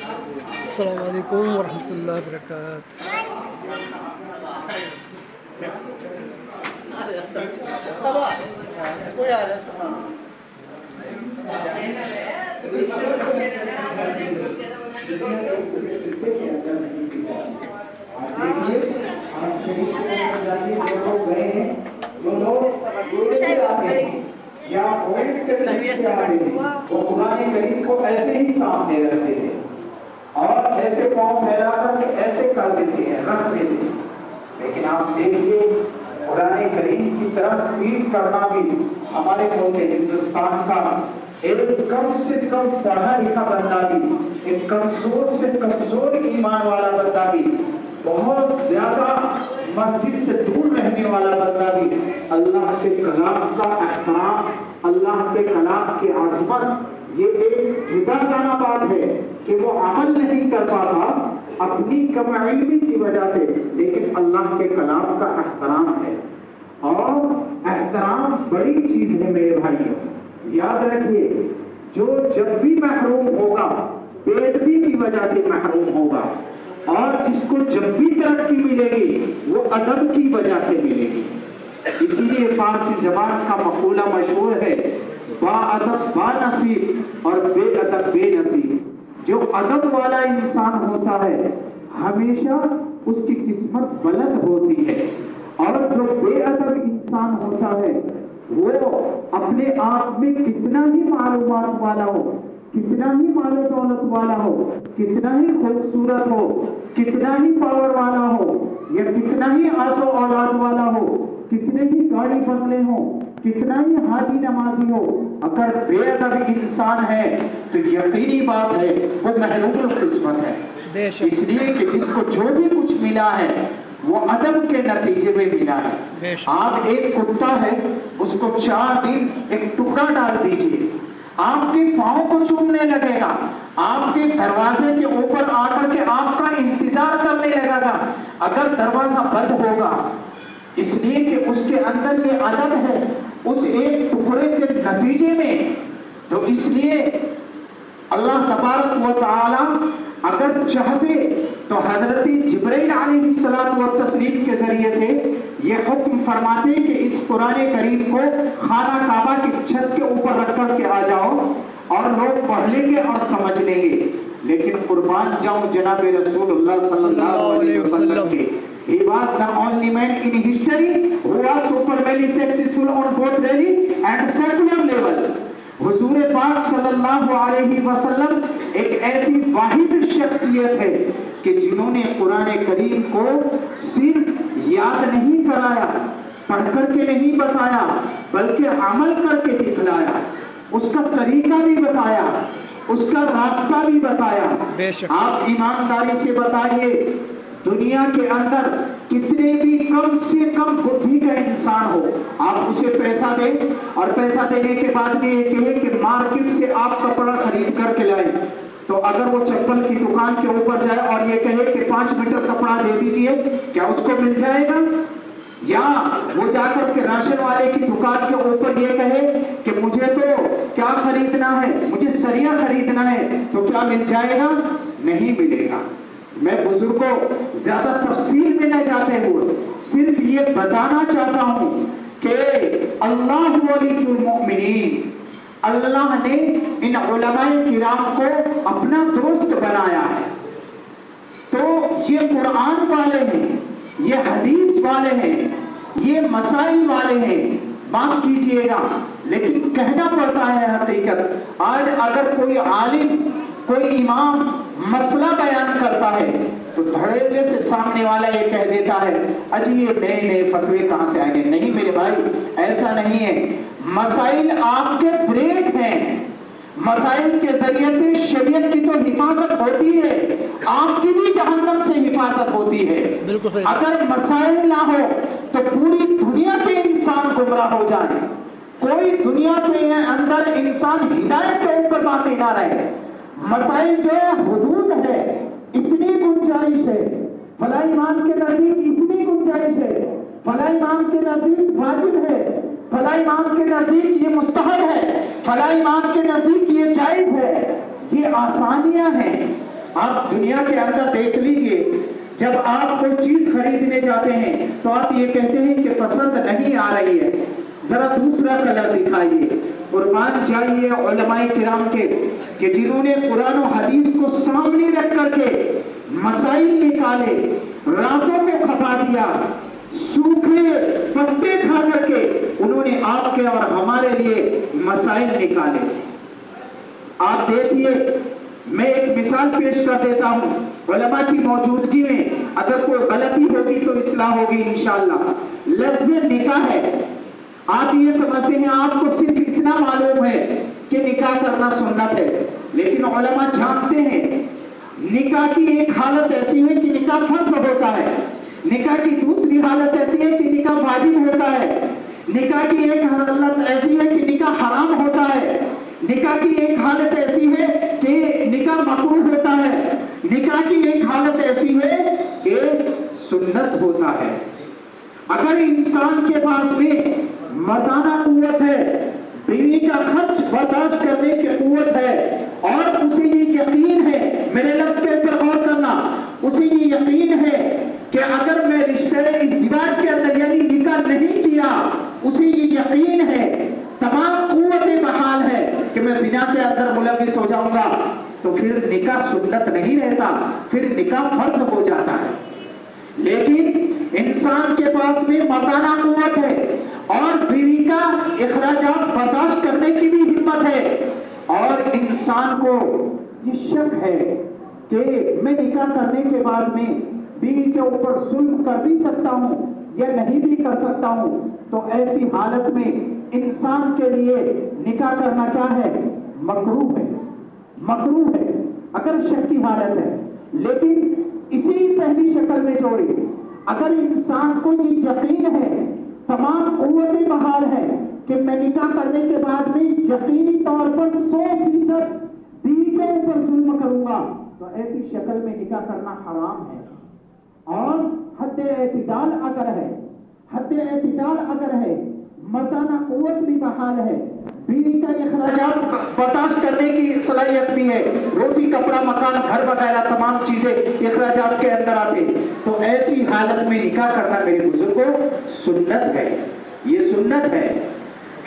السلام علیکم ورحمۃ اللہ وبرکاتہ۔ یا وہ قرآن کریم کو ایسے ہی سامنے رکھتے تھے اور ایسے پاؤں پھیلا کر کے ایسے کر دیتے ہیں، رکھ دیتے ہیں۔ لیکن آپ دیکھیے قرآن کریم کی طرف پیٹ کرنا بھی ہمارے ملک ہندوستان کا ایک کم سے کم پڑھا لکھا بندہ بھی، ایک کمزور سے کمزور ایمان والا بندہ بھی، بہت زیادہ مسجد سے دور رہنے والا بندہ بھی اللہ کے کلام کا احترام، اللہ کے کلام کی عظمت، یہ ایک جدا جانا بات ہے کہ وہ عمل نہیں کر پاتا اپنی کم علمی کی وجہ سے، لیکن اللہ کے کلام کا احترام ہے۔ اور احترام بڑی چیز ہے میرے بھائیوں، یاد رکھیے جو جب بھی محروم ہوگا بے ادبی کی وجہ سے محروم ہوگا، اور جس کو جب بھی ترقی ملے گی وہ ادب کی وجہ سے ملے گی۔ اسی لیے فارسی زبان کا مقولہ مشہور ہے، با ادب با نصیب اور بے ادب بے نصیب۔ جو ادب والا انسان ہوتا ہے ہمیشہ اس کی قسمت بلند ہوتی ہے، اور جو بے ادب انسان ہوتا ہے وہ اپنے آپ میں کتنا ہی معلومات والا ہو، کتنا ہی مال و دولت والا ہو، کتنا ہی خوبصورت ہو، کتنا ہی پاور والا ہو، یا کتنا ہی آس و اولاد والا ہو، کتنے ہی گاڑی بنگلے ہوں، کتنا ہی حاجی نمازی ہو، اگر بے ادب انسان ہے تو یقینی بات ہے وہ محروم القسمت ہے۔ اس لیے کہ جس کو جو بھی کچھ ملا ہے وہ ادب کے نتیجے میں ملا ہے۔ آپ ایک کتا ہے، اس کو 4 دن ایک ٹکڑا ڈال دیجیے، آپ کے پاؤں کو چومنے لگے گا، آپ کے دروازے کے اوپر آ کر کے آپ کا انتظار کرنے لگے گا اگر دروازہ بند ہوگا، اس لیے کہ اس کے اندر یہ ادب ہے اس ایک ٹکڑے کے نتیجے میں۔ تو اس لیے اللہ تبارک و تعالی اگر چاہتے تو حضرت جبرائیل علیہ السلام و تسلیم کے ذریعے سے یہ حکم فرماتے کہ اس قرآن کریم کو خانہ کعبہ کی چھت کے اوپر رکھ کر کے آ جاؤ اور لوگ پڑھ لیں گے اور سمجھ لیں گے، لیکن قربان جاؤں جناب رسول اللہ صلی اللہ علیہ وسلم کے He was the only man in history who was superbly successful on both rally and secular level۔ حضور پاک صلی اللہ علیہ وسلم ایک ایسی واحد شخصیت ہے کہ جنہوں نے قرآن کریم کو صرف یاد نہیں کرایا، پڑھ کر کے نہیں بتایا، بلکہ عمل کر کے دکھلایا، اس کا طریقہ بھی بتایا، اس کا راستہ بھی بتایا۔ آپ ایمانداری سے بتائیے دنیا کے اندر کتنے بھی کم سے کم بدھی کا انسان ہو، آپ اسے پیسہ دیں اور پیسہ دینے کے بعد میں یہ کہیں کہ مارکیٹ سے آپ کپڑا خرید کر کے لائیں، تو اگر وہ چپل کی دکان کے اوپر جائے اور یہ کہے کہ 5 میٹر کپڑا دے دیجئے، کیا اس کو مل جائے گا؟ یا وہ جا کر کے راشن والے کی دکان کے اوپر یہ کہے کہ مجھے تو کیا خریدنا ہے، مجھے سریا خریدنا ہے، تو کیا مل جائے گا؟ نہیں ملے گا۔ میں بزرگوں زیادہ تفصیل میں نہ جاتے ہوئے صرف یہ بتانا چاہتا ہوں کہ اللہ ولی المؤمنین، اللہ نے ان علماء کرام کو اپنا دوست بنایا ہے۔ تو یہ قرآن والے ہیں، یہ حدیث والے ہیں، یہ مسائل والے ہیں، معاف کیجئے گا لیکن کہنا پڑتا ہے حقیقت۔ آج اگر کوئی عالم، کوئی امام مسئلہ بیان کرتا ہے تو دھڑیلے سے سامنے والا یہ کہہ دیتا ہے اجی یہ نئے نئے فتوے کہاں سے آئیں گے۔ نہیں میرے بھائی، ایسا نہیں ہے۔ مسائل آپ کے بریک ہیں، مسائل کے ذریعے سے شریعت کی تو حفاظت ہوتی ہے، آپ کی بھی جہنم سے حفاظت ہوتی ہے۔ اگر مسائل نہ ہو تو پوری دنیا کے انسان گمراہ ہو جائے، کوئی دنیا کے اندر انسان ہدایت کے اوپر باقی نہ رہے۔ مسائل جو حدود ہے، اتنی گنجائش ہے، فلاں امام کے نزدیک اتنی گنجائش ہے، فلاں امام کے نزدیک واجب ہے، فلاں امام کے نزدیک یہ مستحب ہے، فلاں امام کے نزدیک یہ جائز ہے، یہ آسانیاں ہیں۔ آپ دنیا کے اندر دیکھ لیجئے، جب آپ کوئی چیز خریدنے جاتے ہیں تو آپ یہ کہتے ہیں کہ پسند نہیں آ رہی ہے، ذرا دوسرا کلر دکھائیے۔ قربان جائیے علماء کرام کے کہ جنہوں نے قرآن و حدیث کو سامنے رکھ کر کے مسائل نکالے، راتوں کو کھپا دیا، سوکھے پتے کھا کر کے انہوں نے آپ کے اور ہمارے لیے مسائل نکالے۔ آپ دیکھیے، میں ایک مثال پیش کر دیتا ہوں، علماء کی موجودگی میں اگر کوئی غلطی ہوگی تو اصلاح ہوگی انشاءاللہ۔ لفظ نکاح ہے، آپ یہ سمجھتے ہیں آپ کو صرف اتنا معلوم ہے کہ نکاح کرنا سنت ہے، لیکن علماء جانتے ہیں نکاح کی ایک حالت ایسی ہے کہ نکاح فرض ہوتا ہے، نکاح کی دوسری حالت ایسی ہے کہ نکاح واجب ہوتا ہے، نکاح کی ایک حالت ایسی ہے کہ نکاح حرام ہوتا ہے، نکاح کی ایک حالت ایسی ہے کہ نکاح مکروہ ہوتا ہے، نکاح کی ایک حالت ایسی ہے کہ سنت ہوتا ہے۔ اگر انسان کے پاس میں مردانہ قوت ہے، بیوی کا خرچ برداشت کرنے کی قوت ہے، اور اسے یہ یقین ہے، میرے لفظ کے اوپر غور کرنا، اسے یہ یقین ہے کہ اگر میں رشتے ازدواج کے اندر یعنی نکاح نہیں کیا، اسے یہ یقین ہے، تمام قوتیں بحال ہے کہ میں زنا کے اندر ملوث ہو جاؤں گا، تو پھر نکاح سنت نہیں رہتا، پھر نکاح فرض ہو جاتا ہے۔ لیکن انسان کے پاس میں مردانہ قوت ہے اور بیوی کا اخراجات برداشت کرنے کی بھی ہمت ہے، اور انسان کو یہ شک ہے کہ میں نکاح کرنے کے بعد میں بیوی کے اوپر ظلم کر بھی سکتا ہوں یا نہیں بھی کر سکتا ہوں، تو ایسی حالت میں انسان کے لیے نکاح کرنا کیا ہے؟ مکروہ ہے، مکروہ ہے اگر شک کی حالت ہے۔ لیکن اسی پہلی شکل میں جوڑی، اگر انسان کو یہ یقین ہے، تمام قوتیں بحال ہے کہ میں نکاح کرنے کے بعد میں یقینی طور پر 100% بیوی کے اوپر ظلم کروں گا، تو ایسی شکل میں نکاح کرنا حرام ہے۔ اور حد اعتدال اگر ہے، حد اعتدال اگر ہے، مردانہ قوت بھی بحال ہے، بیوی کا اخراجات برداشت کرنے کی صلاحیت بھی ہے، روٹی کپڑا مکان گھر وغیرہ تمام چیزیں اخراجات کے اندر آتے، تو ایسی حالت میں نکاح کرنا میرے بزرگوں سنت ہے، یہ سنت ہے۔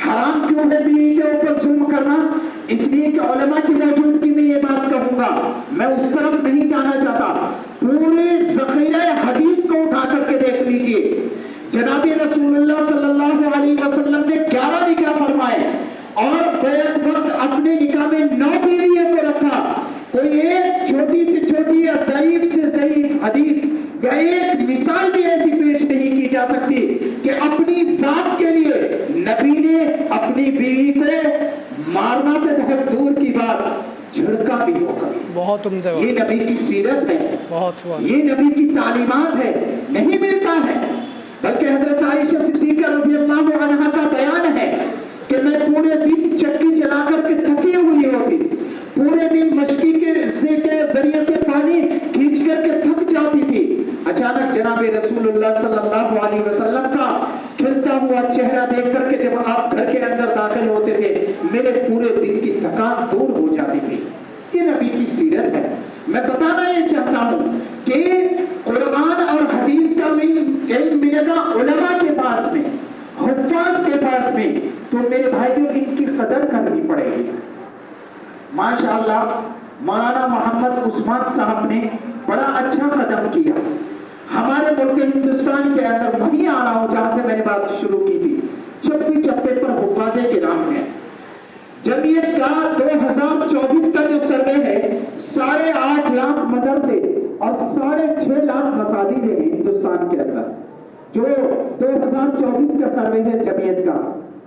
حرام کیوں ہے بیوی کے اوپر ظلم کرنا؟ اس لیے کہ علماء کی موجودگی میں یہ بات کہوں گا، میں اس طرف نہیں جانا چاہتا، پورے ذخیرہ حدیث کو اٹھا کر کے دیکھ لیجئے، جناب رسول اللہ صلی اللہ علیہ وسلم نے 11 نکاح فرمائے اور بیک وقت اپنے نکاح میں 9 بیویوں کو رکھا۔ کوئی ایک چھوٹی سے چھوٹی یا ضعیف سے ضعیف حدیث یا ایک مثال بھی ایسی پیش نہیں کی جا سکتی کہ اپنی ذات کے لیے نبی نے اپنی بیوی کو مارنا تو بہت دور کی بات، جھڑکا بھی ہوگا۔ بہت عمدہ، یہ نبی کی سیرت ہے، بہت ہوا، یہ نبی کی تعلیمات ہے، نہیں ملتا ہے۔ بلکہ حضرت عائشہ صدیقہ رضی اللہ عنہا کا بیان ہے کہ میں پورے دن چکی چلا کر کے تھکی ہوئی ہوتی، پورے دن مشکی کے ذریعے سے پانی کھینچ کر کے تھک جاتی تھی، اچانک جناب رسول اللہ صلی اللہ علیہ وسلم کا کھلتا ہوا چہرہ دیکھ کر کے جب آپ گھر کے اندر داخل ہوتے تھے، میرے پورے دن کی تھکان دور ہو جاتی تھی۔ یہ نبی کی سیرت ہے۔ میں بتانا یہ چاہتا ہوں کہ قرآن اور حدیث کا علم ملے گا علماء کے پاس میں، حفاظ کے پاس میں، تو میرے بھائیوں ان کی قدر کرنی پڑے گی۔ ماشاءاللہ مولانا محمد عثمان صاحب نے بڑا اچھا قدم کیا ہمارے ملک ہندوستان کے اندر۔ وہیں آ رہا ہوں جہاں سے میں نے بات شروع کی تھی، چپی چپے پر حفاظ کرام ہیں۔ جمعیت کا 2024 کا جو سروے ہے، 8.5 لاکھ مدرسے اور 6.5 لاکھ مساجد ہیں ہندوستان کے اندر، جو 2024 کا سروے ہے جمعیت کا۔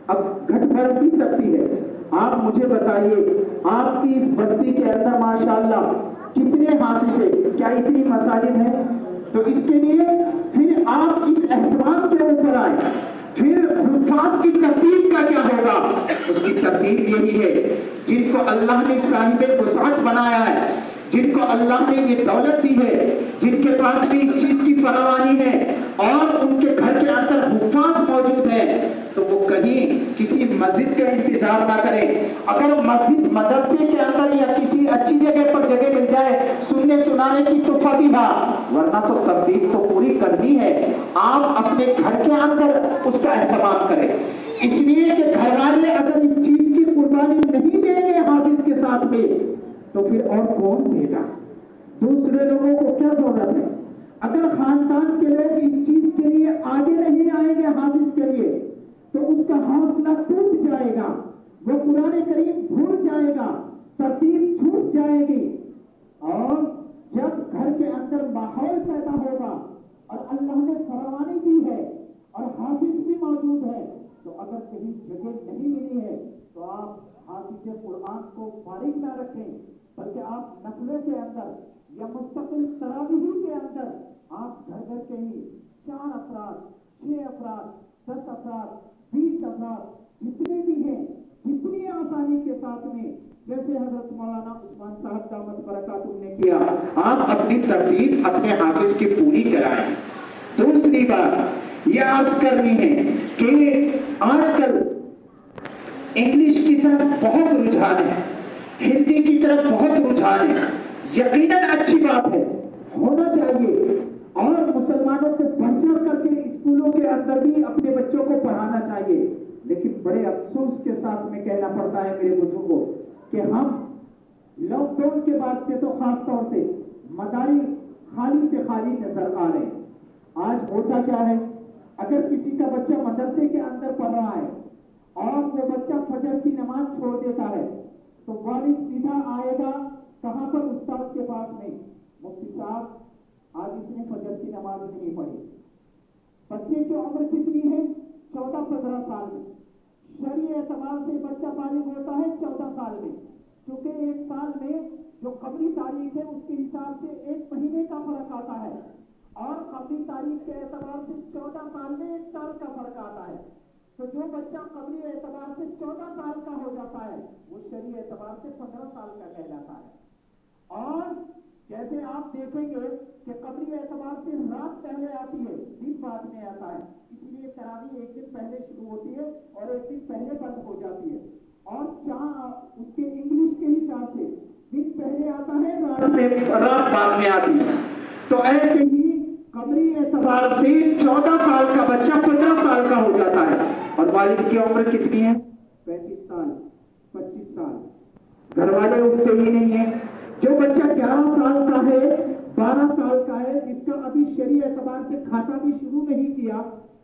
اب گھٹ بڑھ بھی سکتی ہے، آپ مجھے بتائیے آپ کی اس بستی کے اندر ماشاءاللہ کتنے حافظ ہیں؟ کیا اتنی مساجد ہیں؟ تو اس کے لیے پھر آپ اس اہتمام کے اوپر آئے۔ پھر حفاظ کی ترتیب کا کیا ہوگا؟ اس کی ترتیب یہی ہے، جن کو اللہ نے صاحب وسعت بنایا ہے، جن کو اللہ نے یہ دولت دی ہے، جن کے پاس بھی اس چیز کی فراوانی ہے اور ان کے گھر کے اندر حفاظ موجود ہے، تو وہ کہیں کسی مسجد کا انتظار نہ کریں۔ اگر مسجد مدرسے کے اندر یا کسی اچھی جگہ پر جگہ مل جائے سننے سنانے کی تو فقیہ، ورنہ تو ترتیب تو پوری کرنی ہے۔ آپ اپنے گھر کے اندر اس کا اہتمام کریں، اس لیے کہ گھر والے اگر اس چیز کی قربانی نہیں دیں گے حافظ کے ساتھ میں تو پھر اور کون دے گا؟ دوسرے لوگوں کو کیا ضرورت ہے؟ اگر خاندان کے لوگ اس چیز کے لیے آگے نہیں آئیں گے حافظ کے لیے تو اس کا حوصلہ ٹوٹ جائے گا، وہ قرآن کریم بھول جائے گا، ترتیب چھوٹ جائے گی۔ اور جب گھر کے اندر ماحول پیدا ہوگا اور اللہ نے فراوانی دی ہے اور حافظ بھی موجود ہے، تو اگر کہیں جگہ نہیں ملی ہے تو آپ حافظ قرآن کو فارغ نہ رکھیں، بلکہ آپ نفلوں کے اندر یا مستقل تراویح کے اندر آپ گھر گھر کے ہی 4 افراد، 6 افراد، 10 افراد، 20 افراد جتنے بھی ہیں، جتنی آسانی کے ساتھ میں جیسے حضرت مولانا عثمان صاحب دامت برکاتہ نے کیا، آپ اپنی ترتیب اپنے حافظ کی پوری کرائیں۔ دوسری بات یہ عرض کرنی ہے کہ آج کل انگلش کی طرف بہت رجحان ہے، ہندی کی طرف بہت رجحان ہے، یقیناً اچھی بات ہے، ہونا چاہیے، اور مسلمانوں کو بڑھ چڑھ کر کے اسکولوں کے اندر بھی اپنے بچوں کو پڑھانا چاہیے۔ لیکن بڑے افسوس کے ساتھ میں کہنا پڑتا ہے میرے بزرگوں کہ ہم لاک ڈاؤن کے بعد سے تو خاص طور سے مدارس خالی سے خالی نظر آ رہے ہیں۔ آج ہوتا کیا ہے، اگر کسی کا بچہ مدرسے کے اندر پڑھ رہا ہے اور وہ بچہ فجر کی نماز چھوڑ دیتا ہے تو والد سیدھا آئے گا کہاں پر؟ استاد کے پاس میں، مفتی صاحب آج اس نے فجر کی نماز نہیں پڑھی۔ بچے کی عمر کتنی ہے؟ 14-15 سال میں۔ شرعی اعتبار سے بچہ بالغ ہوتا ہے 14 سال میں، چونکہ 1 سال میں جو قمری تاریخ ہے اس کے حساب سے 1 مہینے کا فرق آتا ہے، اور قمری تاریخ کے اعتبار سے 14 سال میں 1 سال کا فرق آتا ہے۔ تو جو بچہ قمری اعتبار سے 14 سال کا ہو جاتا ہے وہ شرعی اعتبار سے 15 سال کا کہلاتا ہے۔ اور جیسے آپ دیکھیں گے کہ قمری اعتبار سے رات پہلے آتی ہے، دن بعد میں آتا ہے، اس لیے تراویح 1 دن پہلے شروع ہوتی ہے اور 1 دن پہلے بند ہو جاتی ہے، اور اس کے انگلش کے حساب سے دن پہلے آتا ہے، رات بعد میں آتی ہے۔ تو ایسے ہی قمری اعتبار سے 14 سال کا بچہ 15 سال کا ہو جاتا ہے، اور والد کی عمر کتنی ہے؟ 35 سال، 25 سال۔ گھر والے اٹھتے ہی نہیں ہیں۔ جو بچہ 11 سال کا ہے، 12 سال کا ہے، جس کا ابھی شرعی اعتبار سے کھاتا بھی شروع نہیں کیا،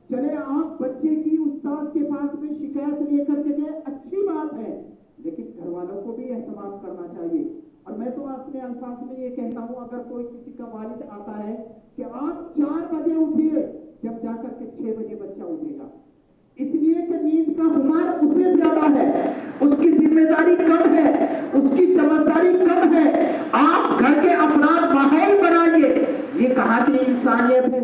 چلے آپ بچے کی استاد کے پاس میں شکایت لے کر کے گئے، اچھی بات ہے، لیکن گھر والوں کو بھی اہتمام کرنا چاہیے۔ اور میں تو اپنے الفاظ میں یہ کہتا ہوں، اگر کوئی کسی کا والد آتا ہے کہ آپ 4 بجے اٹھیے، جب جا کر کے 6 بجے بچہ اٹھے گا، اس لیے کہ نیند کا خمار اسے زیادہ ہے، اس کی ذمہ داری کم ہے، اس کی سمجھداری کم ہے۔ آپ گھر کے افراد ماحول بنائیے۔ یہ کہاں کی انسانیت ہے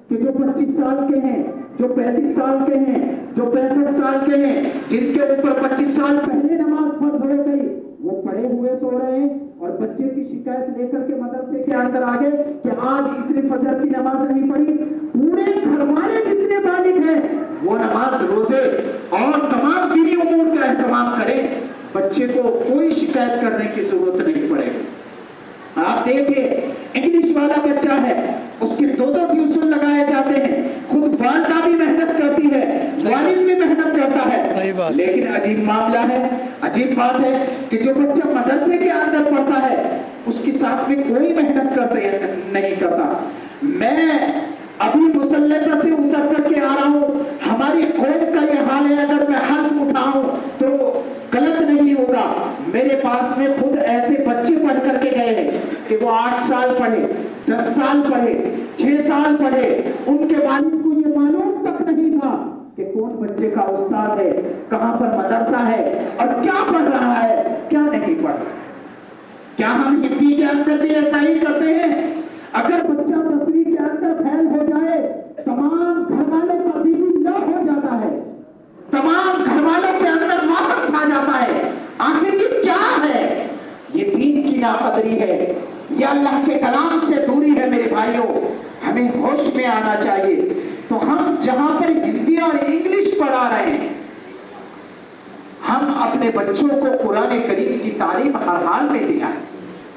کہ جو 25 سال کے ہیں، جو 35 سال کے ہیں، جو 65 سال کے ہیں، جن کے اوپر 25 سال پہلے نماز فرض ہو گئی، وہ پڑے ہوئے سو رہے ہیں، اور بچے کی شکایت لے کر کے مدرسے کے اندر آگے کہ آج اس نے فجر کی نماز نہیں پڑھی۔ پورے گھر والے جتنے بالغ ہیں وہ نماز، روزے اور تمام دینی امور کا اہتمام کریں، بچے کو کوئی شکایت کرنے کی ضرورت نہیں پڑے گی۔ آپ دیکھیں انگلش والا بچہ ہے، اس کی 2 ٹیوشن لگائے جاتے ہیں، خود والدہ بھی محنت کرتی ہے، والد بھی محنت کرتا ہے، لیکن عجیب معاملہ ہے، عجیب بات ہے کہ جو بچہ مدرسے کے اندر پڑھتا ہے اس کے ساتھ میں کوئی محنت نہیں کرتا۔ میں ابھی مصلی پر سے اتر کر کے آ رہا ہوں، ہماری قوم کا یہ حال ہے، اگر میں حلف اٹھاؤں تو غلط نہیں ہوگا۔ میرے پاس میں خود ایسے بچے پڑھ کر کے گئے ہیں کہ وہ 8 سال پڑھے، 10 سال پڑھے، 6 سال پڑھے، ان کے والد کو یہ معلوم تک نہیں تھا کہ کون بچے کا استاد ہے، کہاں پر مدرسہ ہے، اور کیا پڑھ رہا ہے، کیا نہیں پڑھ رہا۔ کیا ہم ہندی کے اندر بھی ایسا ہی کرتے ہیں؟ اگر بچہ 10ویں کے اندر فیل ہو جائے، تمام گھر والوں کا بی پی لو ہو جاتا ہے، تمام گھر والوں کے اندر ماتم چھا جاتا ہے۔ آخر یہ کیا ہے؟ یہ دین کی ناقدری ہے، یہ اللہ کے کلام سے دوری ہے۔ میرے بھائیوں، ہمیں ہوش میں آنا چاہیے۔ تو ہم جہاں پر ہندی اور انگلش پڑھا رہے ہیں، ہم اپنے بچوں کو قرآن کریم کی تعلیم ہر حال میں دیا ہے۔